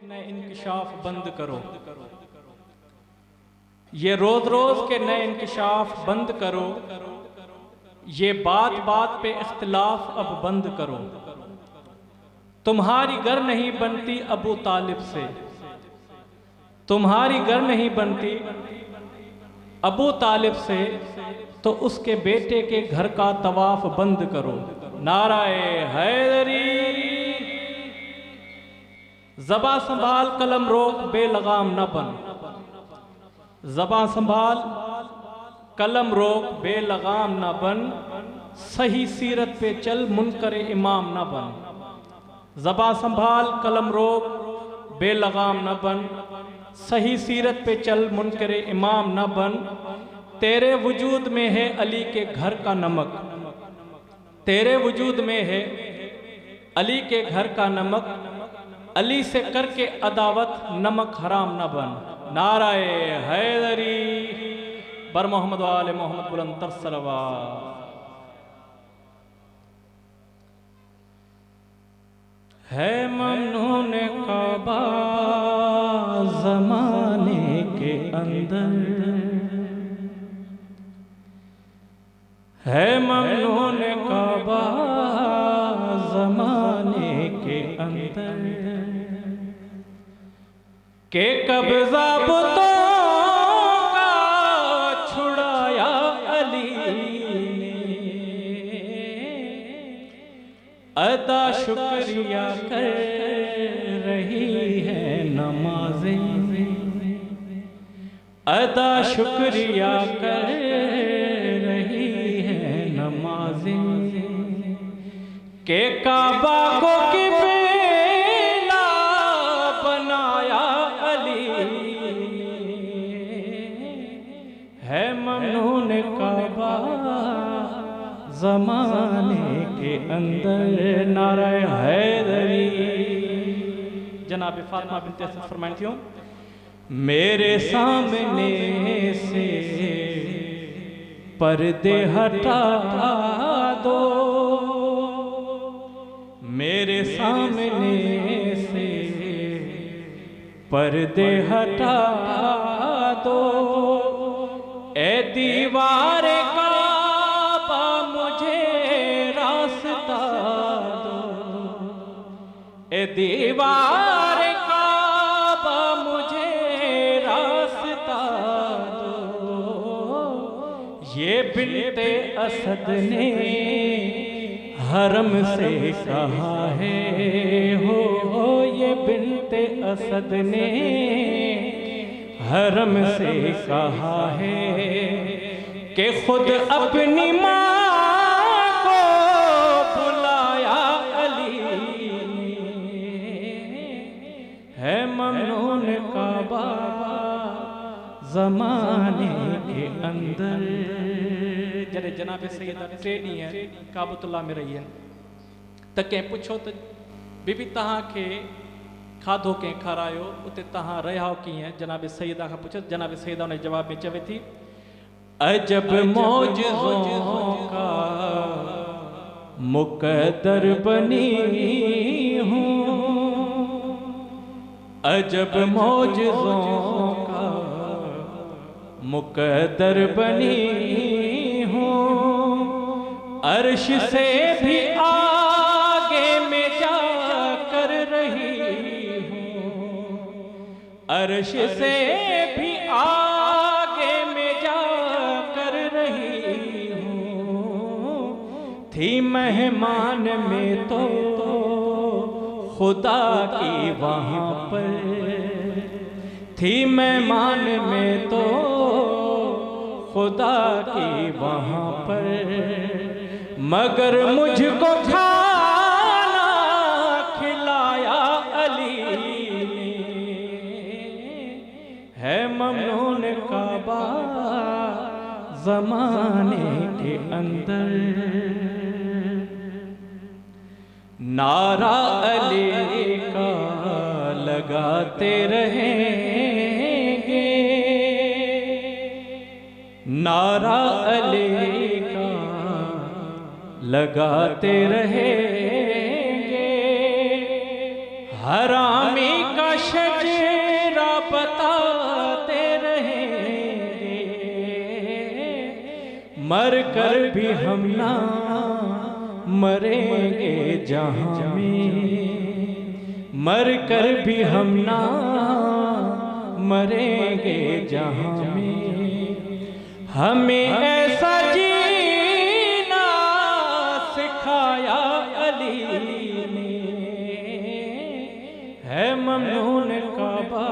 नए इंकिशाफ बंद करो, ये रोज रोज के नए इंकिशाफ बंद करो, ये बात बात पे इख्तिलाफ अब बंद करो। तुम्हारी गर नहीं बनती अबू तालिब से, तुम्हारी गर नहीं बनती अबू तालिब से, तो उसके बेटे के घर का तवाफ बंद करो। नाराए हैदरी। ज़बां संभाल कलम रोक बेलगाम न बन, ज़बां संभाल कलम रोक बेलगाम न बन, सही सीरत पे चल मुनकर इमाम न बन। ज़बां संभाल कलम रोक बेलगाम न बन, सही सीरत पे चल मुनकर इमाम न बन। तेरे वजूद में है अली के घर का नमक, तेरे वजूद में है अली के घर का नमक, अली से करके अदावत नमक हराम न बन। नाराए हैदरी बर मोहम्मद वाले मोहम्मद बुलंद सलवात। है ममनून काबा ज़माने के अंदर, है ममनून काबा ज़माने के अंदर, के कब्ज़ा बुतों का छुड़ाया अली ने, अदा शुक्रिया कर रही है नमाज़ें, अदा शुक्रिया कर रही है नमाज़ें, के काबा को किबला बनाया अली ने, है ममनून काबा ज़माने के अंदर। नाराए हैदरी। जनाब फातिमा बिन्त असद फरमाती हूँ, मेरे सामने से पर्दे हटा दो, मेरे सामने से पर्दे हटा दो, ए दीवार काबा मुझे रास्ता दो, ए दीवार काबा मुझे रास्ता दो। ये बिन्ते असद ने हरम से कहा है, हो ये बिन्ते असद ने हरम से कहा है, कि खुद अपनी माँ को बुलाया अली ने, है ममनून काबा ज़माने के अंदर। जरे जनाब सैयदा ट्रेनी है काबतुल्लाह में रही है, त कंहिं पुछो त बीबी तहां खे खाधो कंहिं खारायो, उते तहां रहिया कीअं? जनाब सैयदा खां पुछो, जनाब सैयदा उन जवाब में चवे थी, अजब मौजज़ों का मुक़द्दर बनी हूँ, अजब मौजज़ों का मुक़द्दर बनी हूँ, अर्श से भी आगे में जा कर रही हूँ, अर्श से भी आगे में जा कर रही हूँ। थी मेहमान में तो खुदा की वहाँ पर, थी मेहमान में तो खुदा की वहाँ पर, मगर मुझको खाना खिलाया अली ने, है ममनून काबा ज़माने के अंदर। नारा अली का लगाते रहेंगे, नारा अली का लगाते रहेंगे, हरामी का मर कर भी हम ना मरेंगे जहां में, मर कर भी हम ना मरेंगे जहां में। हमें ऐसा जीना सिखाया अली ने, है ममनून काबा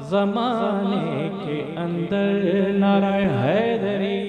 ज़माने के अंदर। नाराए हैदरी।